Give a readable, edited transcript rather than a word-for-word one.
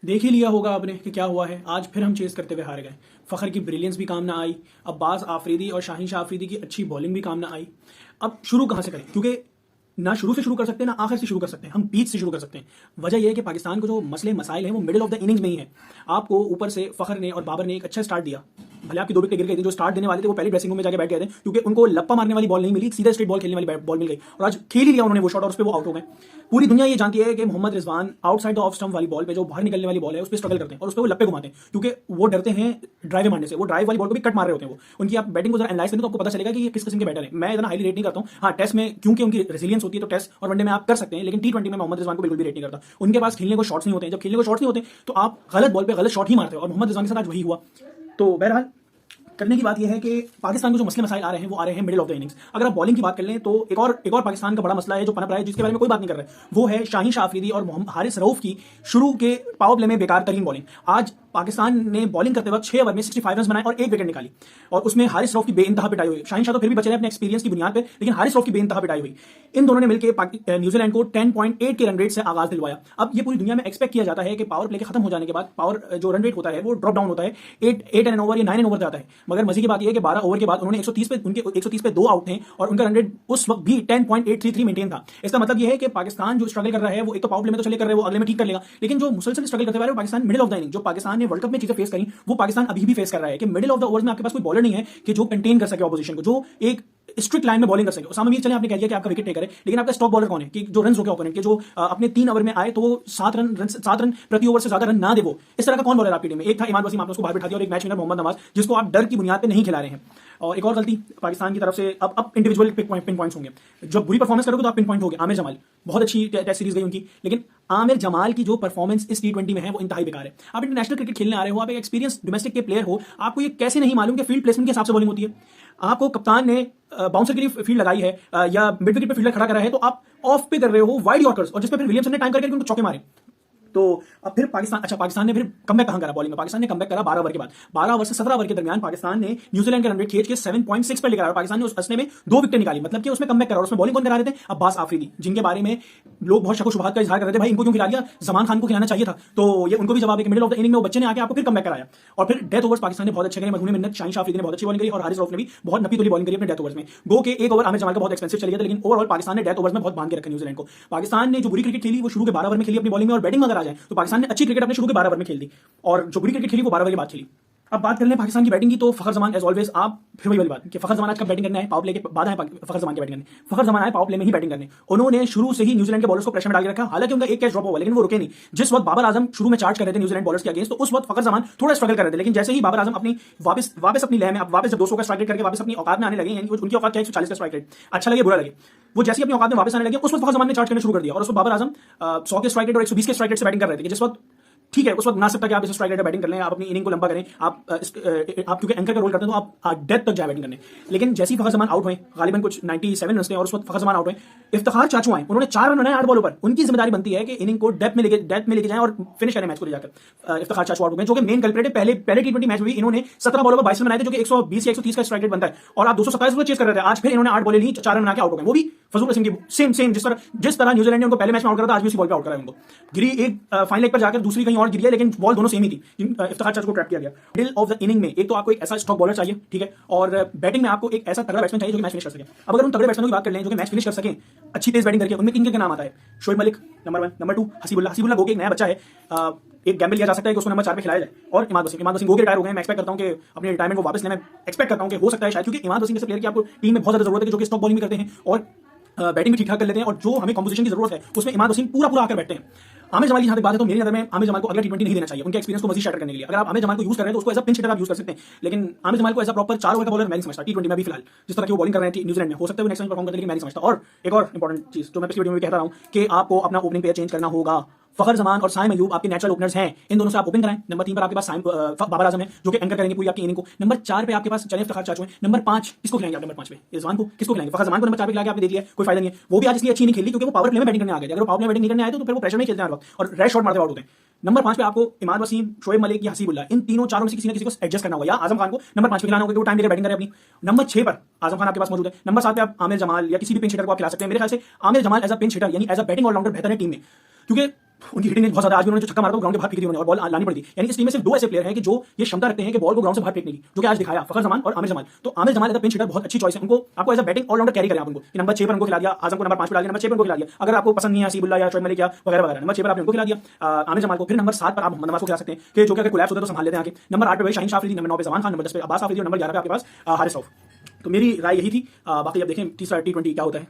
देख ही लिया होगा आपने कि क्या हुआ है। आज फिर हम चेस करते हुए हार गए। फ़खर की ब्रिलियंस भी काम ना आई, अब्बास आफरीदी और शाहीन शाह आफरीदी की अच्छी बॉलिंग भी काम ना आई। अब शुरू कहाँ से करें, क्योंकि ना शुरू से शुरू कर सकते हैं ना आखिर से शुरू कर सकते हैं, हम बीच से शुरू कर सकते हैं। वजह यह है कि पाकिस्तान को जो मसले मसाइल हैं वो मिडिल ऑफ द इनिंग्स में ही है। आपको ऊपर से फ़खर ने और बाबर ने एक अच्छा स्टार्ट दिया, भले आपकी 2 विकेट गिर गई थी। जो स्टार्ट देने वाले थे वो पहले ड्रेसिंग रूम में जाके बैठ गए थे, क्योंकि उनको लप्पा मारने वाली बॉल नहीं मिली, सीधा स्ट्रेट बॉल खेलने वाली बॉल मिल गई और आज खेल ही लिया उन्होंने वो शॉट और उस पर वो आउट हो गए। पूरी दुनिया ये जानती है कि Mohammad Rizwan outside the off stump वाली बॉल पे जो बाहर निकलने वाली बॉल है उस पर स्ट्रगल करते हैं और उस पर वो लप्पे घुमाते हैं, क्योंकि वो डरते हैं ड्राइव मारने से। वो ड्राइव वाली बॉल को भी कट मार रहे होते हैं। वो उनकी आप बैटिंग को जरा एनालाइज करें तो आपको पता चलेगा कि ये किस किस्म के बैटर है। मैं इतना हाईली रेट नहीं करता हूँ। हाँ, टेस्ट में क्योंकि उनकी रेसिलियंस होती है तो टेस्ट और वनडे में आप कर सकते हैं, लेकिन T20 में मोहम्मद रिजवान को बिल्कुल भी रेट नहीं करता। उनके पास खेलने को शॉट्स नहीं होते हैं। जब खेलने को शॉट्स नहीं होते तो आप गलत बॉल पे गलत शॉट ही मारते हो और मोहम्मद रिजवान के साथ आज वही हुआ। तो बहरहाल करने की बात यह है कि पाकिस्तान को जो मसले मसाइल आ रहे हैं वो आ रहे हैं मिडिल ऑफ द इनिंग्स। अगर आप बॉलिंग की बात कर लें तो एक और पाकिस्तान का बड़ा मसला है जो पनप रहा है, जिसके बारे में कोई बात नहीं कर रहा है। वो है शाहीन शाह आफरीदी और हारिस रऊफ की शुरू के पावर प्ले में बेकार तरीन बॉलिंग। आज पाकिस्तान ने बॉलिंग करते वक्त 6 ओवर में 65 रन बनाए और 1 विकेट निकाली, और उसमें हारिस रऊफ की बेइंतहा पिटाई हुई। शाहीन शाह तो फिर भी बचे रहे अपने एक्सपीरियंस की बुनियाद पर, लेकिन हारिस रऊफ की बेइंतहा पिटाई हुई। इन दोनों ने मिलकर न्यूजीलैंड को 10.8 के रन रेट से आगाज दिलवाया। अब ये पूरी दुनिया में एक्सपेक्ट किया जाता है कि पावर प्ले के खत्म हो जाने के बाद पावर जो रन रेट होता है वो ड्रॉप डाउन होता है, 8 एन ओवर या 9 एन ओवर जाता है। मगर मजे की बात यह है कि 12 ओवर के बाद उन्होंने 130 पे 2 आउट थे और उनका रन रेट उस वक्त भी 10.833 मेंटेन था। इसका मतलब यह है कि पाकिस्तान जो स्ट्रगल कर रहा है वो एक तो पावर प्ले में तो चले कर रहे हैं, वो अगले में ठीक कर लेगा, लेकिन जो मुसलसल स्ट्रगल करते हुए Pakistan middle of the inning, जो पाकिस्तान ने वर्ल्ड कप में चीजें फेस करी वो पाकिस्तान अभी भी फेस कर रहा है कि मिडिल ऑफ द ओवर्स में आपके पास कोई बॉलर नहीं है कि जो कंटेन कर सके ऑपोजिशन को, जो एक स्ट्रिक्ट लाइन में बॉलिंग कर सके। उसामा मीर चले आपने कह दिया कि आपका विकेट टेकर है, लेकिन आपका स्टॉक बॉलर कौन है कि जो रन रोके ओपोनेंट के, जो अपने 3 ओवर में आए तो वो 7 रन प्रति ओवर से ज्यादा रन ना दे। वो इस तरह का कौन बॉलर आपकी टीम में? एक था इमाद वसीम, आपने उसको बाहर बिठा दिया, और एक मैच विनर मोहम्मद नवाज जिसको आप डर की बुनियाद पर नहीं खिला रहे हैं। और एक और गलती पाकिस्तान की तरफ से, अब इंडिविजुअल पिन पॉइंट्स होंगे। जब बुरी परफॉर्मेंस करोगे तो आप पिन पॉइंट होगे। आमिर जमाल बहुत अच्छी टेस्ट सीरीज गई उनकी, लेकिन आमिर जमाल की जो परफॉर्मेंस इस T20 में है वो इंतहाई बेकार है। आप इंटरनेशनल क्रिकेट खेलने आ रहे हो, आप एक एक्सपीरियंस डोमेस्टिक के प्लेयर हो, आपको ये कैसे नहीं मालूम कि फील्ड प्लेसमेंट के हिसाब से बॉलिंग होती है। आपको कप्तान ने बाउंसर के लिए फील्ड लगाई है या मिड विकेट पे फील्डर खड़ा करा है, तो आप ऑफ पे कर रहे हो वाइड यॉर्कर्स, और जिस पे फिर विलियमसन ने टाइम करके उनको चौके मारे। तो अब फिर पाकिस्तान ने फिर कमबैक कहां करा बॉलिंग में? पाकिस्तान ने कमबैक करा 12 ओवर के बाद। 12 ओवर से 17 ओवर के दरमियान पाकिस्तान ने न्यूजीलैंड के रन रेट खींच के 7.6 पर लेकर आया। पाकिस्तान ने उस असले में 2 विकेट निकाली, मतलब कि उसमें कमबैक करा। और उसमें बॉलिंग कौन करा रहे थे? अब्बास आफरीदी, जिनके बारे में लोग बहुत शक व शुबहात का इजहार कर रहे थे, भाई इनको क्यों खिला दिया, जमान खान को खिलाना चाहिए था। तो ये उनको भी जवाब है कि मिडिल ऑफ द इनिंग में वो बच्चे ने आके आपको फिर कमबैक कराया। और फिर डेथ ओवर्स पाकिस्तान ने बहुत अच्छे करे, मधुने मिन्नत, शाहीन शाह आफरीदी ने बहुत अच्छी बॉलिंग करी और हारिस रऊफ ने भी बहुत नपी तुली बॉलिंग करी अपने डेथ ओवर्स में। गो के 1 ओवर आमिर जमाल का बहुत एक्सपेंसिव चल गया था, लेकिन ओवरऑल पाकिस्तान ने डेथ ओवर्स में बहुत बांध के रखा न्यूजीलैंड को। पाकिस्तान ने जो बुरी क्रिकेट खेली वो शुरू के 12 ओवर में खेली अपनी बॉलिंग में, और बैटिंग में अगर आ जाए तो पाकिस्तान ने अच्छी क्रिकेट अपने शुरू के 12 ओवर में खेल दी, और जो बुरी क्रिकेट खेली वो 12 ओवर के बाद खेली। अब बात कर लें पाकिस्तान की बैटिंग की, तो फखर जमान एज ऑलवेज, आप फिर वही वाली बात कि फखर जमान आज कब बैटिंग करने आए? पावर प्ले के बाद आए फखर जमान की बैटिंग करने। फखर जमान आए पावर प्ले में ही बैटिंग करने। उन्होंने शुरू से ही न्यूजीलैंड के बॉलर्स को प्रेशर में डाल के रखा। हालांकि उनका एक कैच ड्रॉप हुआ, लेकिन वो रुके नहीं। जिस वक्त बाबर आजम शुरू में चार्ज कर रहे थे न्यूजीलैंड बॉलर्स के अगेंस्ट, तो उस वक्त फखर जमान थोड़ा स्ट्रगल कर रहे थे, लेकिन जैसे ही बाबर आजम अपनी वापस अपनी लय में, वापस जब 200 का स्ट्राइक रेट करके वापस अपनी औकात में आने लगे, यानी उनकी औकात क्या है 140 का स्ट्राइक रेट, अच्छा लगे बुरा लगे, वो जैसे अपनी औकात में वापस आने लगे उस वक्त फखर जमान ने चार्ज करना शुरू कर दिया। और उस वक्त बाबर आजम 100 के स्ट्राइक रेट और 120 के स्ट्राइक रेट से बैटिंग कर रहे थे, जिस वक्त ठीक है उस वक्त मुनासिब था कि आप इस स्ट्राइक रेट बैटिंग कर लें, आप अपनी इनिंग को लंबा करें, आप क्योंकि एंकर का रोल करते हैं तो आप डेथ तक जाए बैटिंग करने। लेकिन जैसे ही फखर जमान आउट हुए, गालिबन कुछ 97 रन थे और उस वक्त फखर जमान आउट हुए, इफ्तिखार चाचू आए, उन्होंने 4 रन बनाए 8 बॉलों पर। उनकी जिम्मेदारी बनती है कि इनिंग को डेथ में लेके जाएं और फिनिश करें मैच को ले जाकर। इफ्तिखार चाचू आउट हो गए, जो कि मेन कल्प्रेट है। पहले T20 मैच में भी इन्होंने 17 बॉलों पर 22 रन बनाए थे, जो कि 120 या 130 का स्ट्राइक रेट बनता है, और आप 227 पर चेस कर रहे थे। आज फिर इन्होंने 8 बॉलें ली, 4 रन बना के आउट हो गए, वो भी फजूल किस्म की। सेम जिस तरह न्यूजीलैंड ने उनको पहले मैच में आउट करा था, आज भी उसी बॉल पे आउट करा है उनको। गिरी एक फाइन लेग पर जाकर, दूसरी कहीं और गिरी है, लेकिन बॉल दोनों सेम ही थी। इफ्तिखार चाचू को ट्रैप किया गया। मिडिल ऑफ द इनिंग में एक तो आपको एक ऐसा स्टॉक बॉलर चाहिए, ठीक है, और बैटिंग में आपको एक ऐसा तगड़ा बैट्समैन चाहिए जो कि मैच फिनिश कर सके। अब अगर उन तगड़े बैट्समैनों की बात कर लें जो कि मैच फिनिश कर सकें अच्छी तेज बैटिंग करके, उनमें किन नाम आता है? शोएब मलिक नंबर 1, नंबर 2 हसीबुल्ला गो के एक नया बच्चा है, एक गैम्बल लिया जा सकता है कि उसको नंबर 4 पे खिलाया जाए, और इमाद वसीम गो के रिटायर हो गए। मैं एक्सपेक्ट करता हूं कि अपने रिटायरमेंट को वापस लेना, एक्सपेक्ट करता हूं कि हो सकता है शायद, क्योंकि इमाद वसीम जैसे प्लेयर की आपको टीम में बहुत ज्यादा जरूरत है, जो कि स्टॉक बॉलिंग भी करते हैं और बैटिंग भी ठीक ठाक कर लेते हैं, और जो हमें कंपोजिशन की जरूरत है उसमें इमाद वसीम पूरा आकर बैठते हैं। आमिर जमाल की जहां तक बात है तो मेरी नजर में आमिर जमाल को अगला T20 नहीं देना चाहिए, उनके एक्सपीरियंस को मजीद शैटर करने के लिए। अगर आप आमिर जमाल को यूज कर रहे हैं तो उसको एज अ पिंच हिटर आप यूज कर सकते हैं, लेकिन आमिर जमाल को एज अ प्रॉपर 4 ओवर का बॉलर मैं नहीं समझता T20 में भी फिलहाल। जिस तरह की वो बॉलिंग कर रहे हैं न्यूजीलैंड में, हो सकता है वो नेक्स्ट टाइम परफॉर्म करने के लिए मैं नहीं समझता। और एक और इंपॉर्टेंट चीज जो मैं पिछली वीडियो में भी कहता रहा हूं कि आपको अपना ओपनिंग पेयर चेंज करना होगा। फखर जमान और साइम अयूब आपके नेचुरल ओपनर्स हैं, इन दोनों से आप ओपन कराएं। नंबर 3 पर आपके पास बाबर आजम है जो कि एंकर करेंगे पूरी आपकी इनिंग को। नंबर 4 पे आपके पास चले इफ्तिखार चाचू हैं। नंबर 5 किसको खिलाएंगे आप? नंबर 5 पे रिजवान को किसको खिलाएंगे? फखर जमान को नंबर 4 पे खिला के आपने दे दिया, कोई फायदा नहीं है। वो भी आज इसलिए अच्छी नहीं खेली क्योंकि वो पावर प्ले में बैटिंग करने आ गए थे। अगर वो पावर प्ले में बैटिंग नहीं करने आए तो फिर वो प्रेशर में खेलते हैं हर वक्त और रैश शॉट मारते आउट होते हैं। नंबर 5 पे आपको इमाद वसीम, शोएब मलिक या हसीबुल्ला, इन तीनों चारों में से किसी न किसी को एडजस्ट करना होगा, या आजम खान को नंबर 5 पे खिलाना होगा कि वो टाइम देकर बैटिंग करे अपनी। नंबर 6 पर आजम खान आपके पास मौजूद है। नंबर 7 पे आप आमिर जमाल या किसी भी पिंच हिटर को आप खिला सकते हैं। मेरे ख्याल से Aamir Jamal as a pinch hitter यानी एज अ बैटिंग ऑलराउंडर बेहतर है टीम में, क्योंकि उनकी हिटिंग बहुत ज्यादा, आज भी उन्होंने जो छक्का मारा था ग्राउंड के बाहर फेंकी थी उन्होंने और बॉल लानी पड़ी थी। यानी इस टीम में सिर्फ 2 ऐसे प्लेयर हैं कि जो ये क्षमता रखते हैं कि बॉल को ग्राउंड से बाहर फेंकने की, जो कि आज दिखाया फखर जमान और आमिर जमाल। तो Aamir Jamal as a pinch hitter बहुत अच्छी चॉइस है, उनको आपको as a batting allrounder carry करें आप उनको, कि नंबर 6 पर उनको खिला दिया, आजम को नंबर 5 पर डाल दिया, नंबर 6 पर उनको खिला दिया। अगर आपको पसंद नहीं है हसीबुल्ला या शोएब मलिक या वगैरह वगैरह, नंबर 6 पर आपने उनको खिला दिया आमिर जमाल को, फिर नंबर 7 पर आप मोहम्मद नवाज को खिला सकते हैं कि जो कि अगर कोलैप्स होता है तो संभाल लेते हैं आगे। नंबर 8 पे शाहीन शाह अफरीदी, नंबर 9 पे जमान खान, नंबर 10 पे अब्बास आफरीदी और नंबर 11 पे आपके पास हारिस रऊफ। तो मेरी राय यही थी। बाकी अब देखें तीसरा T20 क्या होता है।